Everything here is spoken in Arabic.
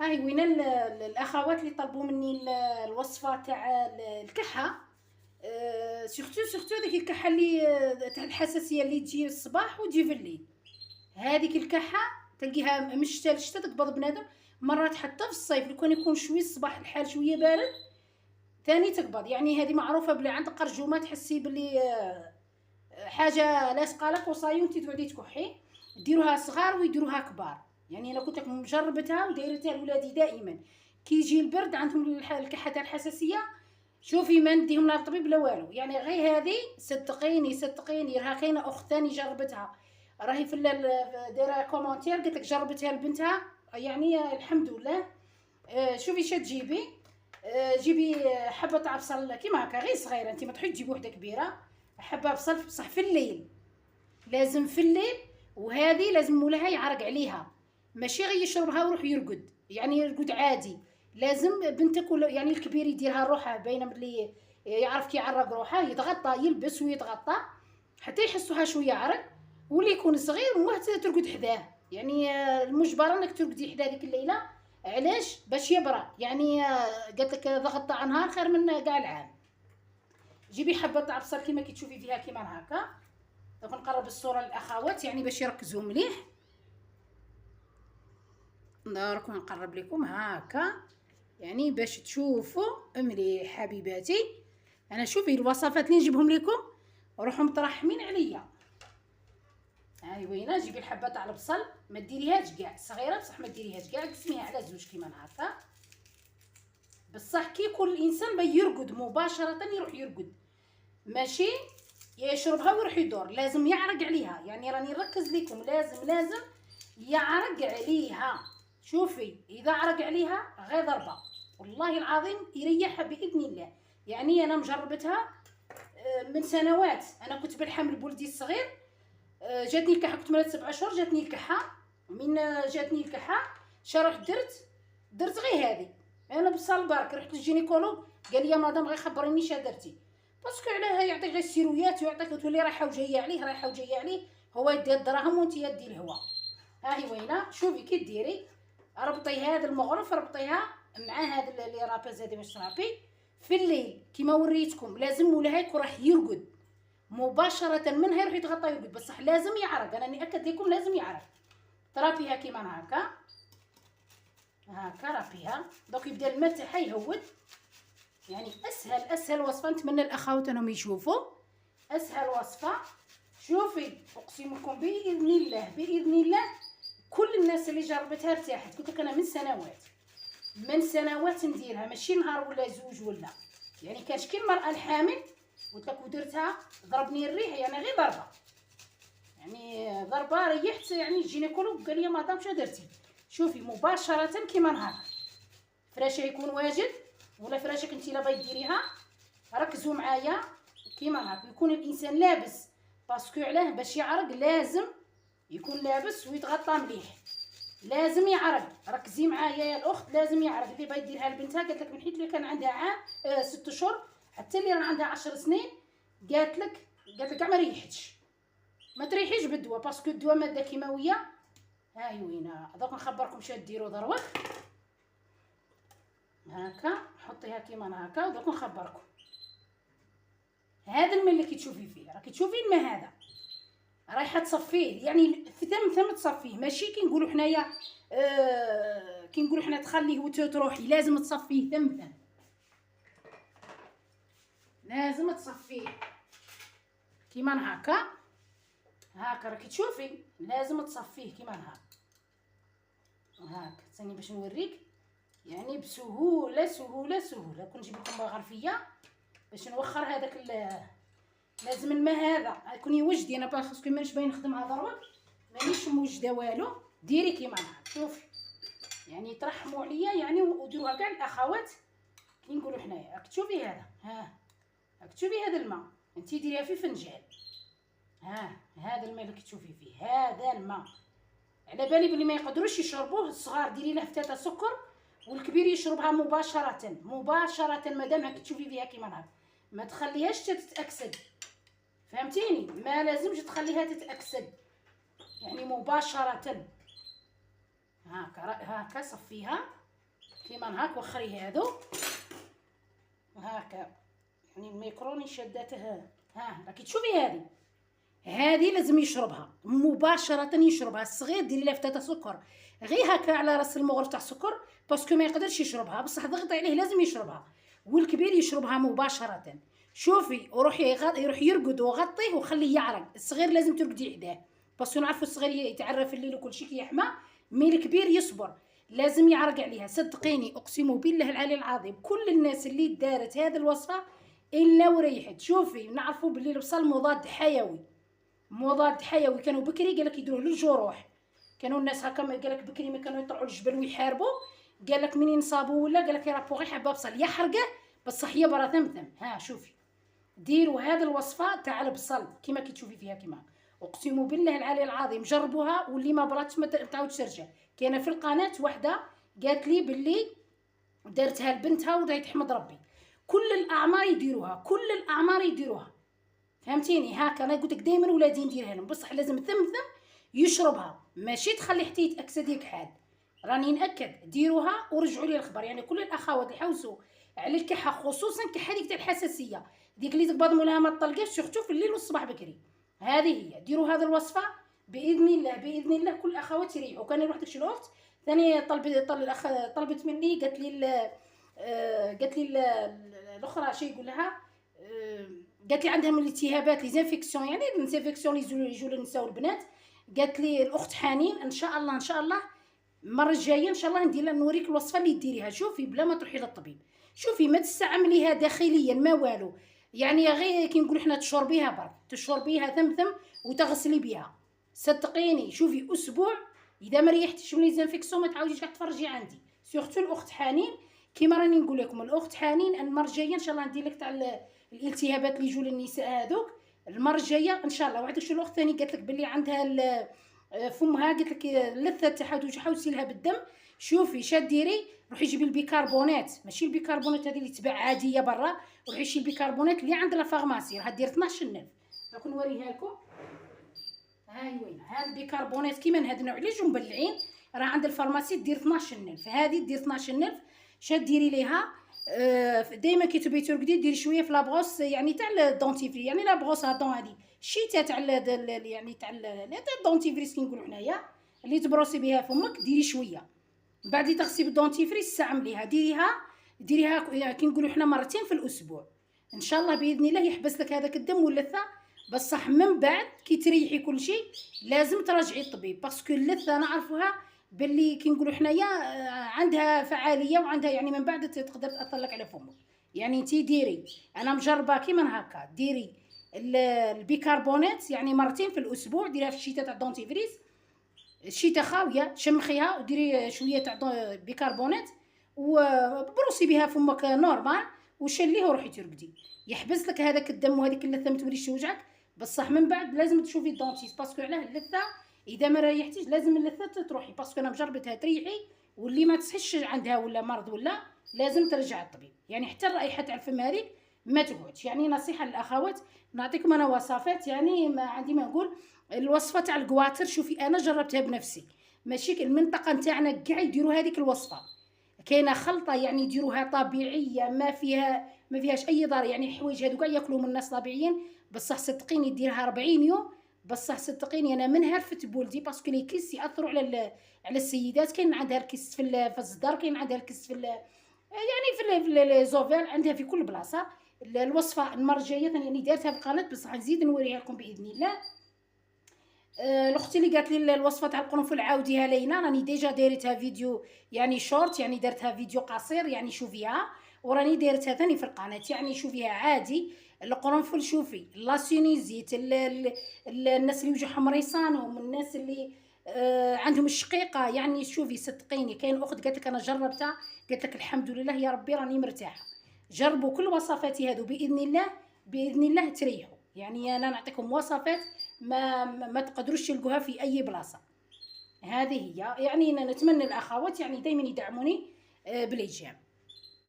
ها هي وين الاخوات اللي طلبوا مني الوصفه تاع الكحه. سورتو ديك الكحه اللي تاع الحساسيه اللي تجي الصباح وتجي في الليل. هذيك الكحه تلقيها من الشتا للشتا تقبض بنادم. مرات حتى في الصيف لو كان يكون شويه الصباح الحال شويه بارد ثاني تقبض. يعني هذه معروفه بلي عند قرجومه تحسي بلي حاجه لاصقه لك وصاي وانت تقعدي تكحي. ديروها صغار ويديروها كبار. يعني انا كنت مجربتها ودايرتها لولادي دائما كي يجي البرد عندهم الكحه تاع الحساسيه. شوفي ما نديهم لا طبيب لا والو، يعني غير هذه صدقيني راها كاينه اخت ثاني جربتها راهي في دايره كومونتير قالت لك جربتها لبنتها يعني الحمد لله. شوفي شا تجيبي. جيبي حبه تاع بصل كيما هكا غير صغيره، انت ما تروحي تجيبي وحده كبيره. حبه بصل بصح في الليل، لازم في الليل. وهذه لازم مولاها يعرق عليها، ماشي غير يشربها ويروح يرقد، يعني يرقد عادي. لازم بنتك ولا يعني الكبير يديرها روحه باينه ملي يعرف كي يعرق روحه يتغطى يلبس ويتغطى حتى يحسوها شويه عرق. واللي يكون صغير موه ترقد حداه، يعني المجبره انك ترقدي حدا ديك الليله. علاش؟ باش يبرى. يعني قالت لك ضغط تاع نهار خير من كاع العام. جيبي حبه تاع بصل كيما كي تشوفي فيها كيما هكا. دوك نقرب الصوره للاخوات يعني باش يركزوا مليح. دارك نقرب لكم هكا يعني باش تشوفوا مليح حبيباتي. انا شوفي الوصفات اللي نجيبهم لكم روحوا مترحمين عليا. هاي وينه. جيبي الحبه تاع البصل ما ديريهاش كاع صغيره بصح ما ديريهاش كاع، قسميها على زوج كيما هكا. بصح كي يكون الانسان يرقد مباشره يروح يرقد، ماشي يشربها ويروح يدور. لازم يعرق عليها، يعني راني نركز لكم لازم يعرق عليها. شوفي اذا عرق عليها غير ضربه والله العظيم يريحها باذن الله. يعني انا مجربتها من سنوات. انا كنت بالحمل بولدي الصغير جاتني الكحه، كنت مريض 7 شهور جاتني الكحه. من جاتني الكحه رحت درت غير هذه. انا بصال برك رحت للجينيكولوج قال لي يا مدام غير خبريني شا درتي، باسكو علاه يعطيك غير السيرويات ويعطيك تولي رايحه وجايه عليه. هو يدي الدراهم وانت يدي الهواء. ها هي وينه. شوفي كي ديري ربطي هذا المغرف ربطيها مع هذا اللي راباز هذه باش ترابي في الليل كيما وريتكم. لازم مولاها يكون راح يرقد مباشره منها يروح يتغطى يرقد، بصح لازم يعرق. انا ناكد لكم لازم يعرق. ترابيها كيما هكا رابيها. دوك يبدا الماء تاعها يهود. يعني اسهل وصفه نتمنى الاخوات انهم يشوفوا اسهل وصفه. شوفي اقسم لكم باذن الله كل الناس اللي جربتها ارتاحت. قلت لك انا من سنوات نديرها، ماشي نهار ولا زوج ولا. يعني كانش كي المراه الحامل قلت لك ودرتها ضربني الريح، يعني غير ضربه، يعني ضربه ريحت. يعني الجينيكولوج قال لي مدام شنو درتي؟ شوفي مباشره كيما نهار فراشه يكون واجد ولا فراشك انت لا بغيتي ديريها. ركزوا معايا كيما هكا يكون الانسان لابس، باسكو علاه باش يعرق لازم يكون لابس ويتغطى مليح. لازم يعرق. ركزي معايا يا الاخت لازم يعرق. اللي بغيت ديرها لبنتها قالت لك من حيت اللي كان عندها عام 6 شهور حتى اللي راه عندها 10 سنين قالت لك كاع ما ريحتش. ما تريحيش بالدواء باسكو الدواء ماده كيماويه. هاي وينه. دوك نخبركم شنو ديروا دروك. هكا حطيها كيما هكا ودوك نخبركم. هذا الماء اللي كتشوفي فيه راكي تشوفي الماء هذا رايحه تصفيه، يعني في ثم تصفيه. ماشي كي نقولوا حنايا كي نقولوا حنا تخليه وتروحي، لازم تصفيه ثم لازم تصفيه كيما هكا راكي تشوفي لازم تصفيه كيما هكا. ثاني باش نوريك يعني بسهوله كون نجيب لكم غرفيه باش نوخر هذاك. لازم الماء هذا يكون يوجدي. انا باسكو مانيش باين نخدمها دروك مانيش موجده والو. ديري كيما هكا. شوفي يعني ترحموا عليا يعني وديروها كاع الاخوات كي نقولوا حنايا. راك تشوفي هذا راك تشوفي هذا الماء انت ديريها في فنجان. هذا الماء اللي كتشوفي فيه هذا الماء على بالي بلي ما يقدروش يشربوه. الصغار ديري له فتاة سكر والكبير يشربها مباشره مادام هاك تشوفي فيها كيما هكا. ما تخليهاش تتاكسد، فهمتيني؟ ما لازمش تخليها تتاكسد، يعني مباشره. هكا صفيها كيما هاك. وخري هادو وهاكا، يعني الميكروني شدته. ها راكي تشوفي هذه لازم يشربها مباشره، يشربها. الصغير ديري له فتاة سكر غير هكا على راس المغرف تاع السكر، باسكو ما يقدرش يشربها، بصح ضغطي عليه لازم يشربها. والكبير يشربها مباشره. شوفي يروح يرقد وغطيه وخليه يعرق. الصغير لازم ترقدي حداه، باسكو نعرفوا الصغير يتعرى في الليل وكل شيء كي يحمى، مي الكبير يصبر لازم يعرق عليها. صدقيني اقسم بالله العلي العظيم كل الناس اللي دارت هذه الوصفه الا وريحت. شوفي نعرفوا باللي البصل مضاد حيوي. كانوا بكري قالك يديروه للجروح، كانوا الناس هكا قالك بكري ما كانوا يطلعوا الجبل ويحاربوا، قالك منين صابوا ولا قالك يربوا غير حبه بصل يحرقه بصح يبرى ثمثم. ها شوفي ديروا هذه الوصفه تاع البصل كيما كي تشوفي فيها كيما، اقسم بالله العلي العظيم جربوها، واللي ما براتش ما تعاودش ترجع. كاينه في القناه وحده قالت لي باللي دارتها لبنتها ودا تحمد ربي. كل الاعمار يديروها، فهمتيني؟ هاكا انا قلت لك دائما ولادي نديرها لهم، بصح لازم ثمثم يشربها، ماشي تخلي حتى يتاكسد يكحل. راني ناكد ديروها ورجعوا لي الخبر. يعني كل الاخوات اللي حوسوا على الكحه، خصوصا الكحه ديك تاع الحساسيه، ديك اللي تقبضوا لها ما تطلقاش سورتو في الليل والصباح بكري، هذه هي. ديروا هذه الوصفه باذن الله كل الاخوات يريحوا. كان يروح داك الوقت ثاني طلبت مني قالت لي الاخرى شي يقول لها قالت لي عندها من الالتهابات لي زانفيكسيون، يعني الانفيكسيون اللي يجوا للنساء والبنات. قالت لي الاخت حنين ان شاء الله المره الجايه ان شاء الله ندير نوريك الوصفه اللي ديريها. شوفي بلا ما تروحي للطبيب، شوفي ما تستعمليها داخليا ما والو، يعني غير كي نقولوا حنا تشربيها برك، تشربيها ثمثم وتغسلي بها. صدقيني شوفي اسبوع اذا ما ريحتيش من لي زانفيكسيون ما تعاوديش كاع تفرجي عندي. سورتو الاخت حنين كيما راني نقول لكم، الاخت حنين المره الجايه ان شاء الله ندير لك تاع الالتهابات اللي يجوا للنساء هذوك المره الجايه ان شاء الله. وعندك شو الاخت ثاني قالت لك باللي عندها فمها، قالت لك اللثه تاعها حوسي لها بالدم. شوفي ديري روحي جيبي البيكربونات، ماشي البيكربونات هذه اللي تباع عاديه برا، روحي شي البيكربونات اللي عند لا فارماسي راه دير 12000. راكم نوريها لكم، هاي وين هذا البيكربونات كيما هاد النوع اللي جو مبلعين راه عند الفارماسي دير 12000. هذه دير 12000. ديري ليها دائما كي تبي ترقدي ديري شويه في لابغوس يعني تاع الدونتيفري، يعني لابغوس ا دون هذه الشيته تاع يعني تاع الدونتيفريس كي نقولوا حنايا اللي تبروسي بها فمك، ديري شويه بعد تغسلي بالدونتيفريس استعمليها. ديريها كي نقولوا حنا مرتين في الاسبوع ان شاء الله باذن الله يحبس لك هذاك الدم واللثه. بصح من بعد كي تريحي كل شيء لازم تراجعي الطبيب، باسكو اللثه نعرفوها باللي كي نقولوا حنايا عندها فعاليه وعندها يعني من بعد تقدر تاثر لك على فمك. يعني انتي ديري، انا مجربه كيما هكا، ديري البيكربونات يعني مرتين في الاسبوع، ديريها في الشتاء تاع الدونتيفريس، الشتاء خاويه شمخيها وديري شويه تاع بيكربونات وبروسي بها فمك نورمال وشليه وروحي ترقدي، يحبس لك هذاك الدم وهذيك اللثه ما توليش توجعك. بصح من بعد لازم تشوفي الدونتيست، باسكو علاه اللثه اذا ما ريحتيش لازم اللثه تروحي، باسكو انا مجربتها تريحي، واللي ما تصحش عندها ولا مرض ولا لازم ترجع الطبيب. يعني حتى الرائحه تاع الفم هذيك ما تقعدش. يعني نصيحه للاخوات نعطيكم انا وصفات، يعني ما عندي ما نقول. الوصفه تاع القواتر شوفي انا جربتها بنفسي، ماشي المنطقه نتاعنا كاع يديروا هذيك الوصفه، كاينه خلطه يعني يديروها طبيعيه ما فيهاش اي ضرر. يعني الحوايج هذو كاع ياكلوهم الناس طبيعيين، بصح صدقيني ديرها 40 يوم. بصح صدقيني انا منها رفت بولدي، باسكو لي كيس ياثروا على السيدات. كاين عندها الكيس في الصدر، كاين عندها الكيس يعني في لي عندها في كل بلاصه. الوصفه المره الجايه ثاني دارتها في القناه، بصح نزيد نوريها لكم باذن الله. الاخت اللي قالت لي الوصفه تاع القرنفل عاوديها لينا، راني ديجا دايرتها فيديو يعني شورت، يعني درتها فيديو قصير يعني شوفيها، وراني دايرتها ثاني في القناه يعني شوفيها عادي. القرنفل شوفي لاسينيزيت، الناس اللي وجههم ريصانهم، الناس اللي عندهم الشقيقه، يعني شوفي صدقيني. كاين اخت قالت لك انا جربتها قالت لك الحمد لله يا ربي راني مرتاحه. جربوا كل وصفاتي هذو باذن الله تريحوا. يعني انا نعطيكم وصفات ما تقدروش تلقوها في اي بلاصه. هذه هي يعني نتمنى الاخوات يعني دائما يدعموني بالايجاب.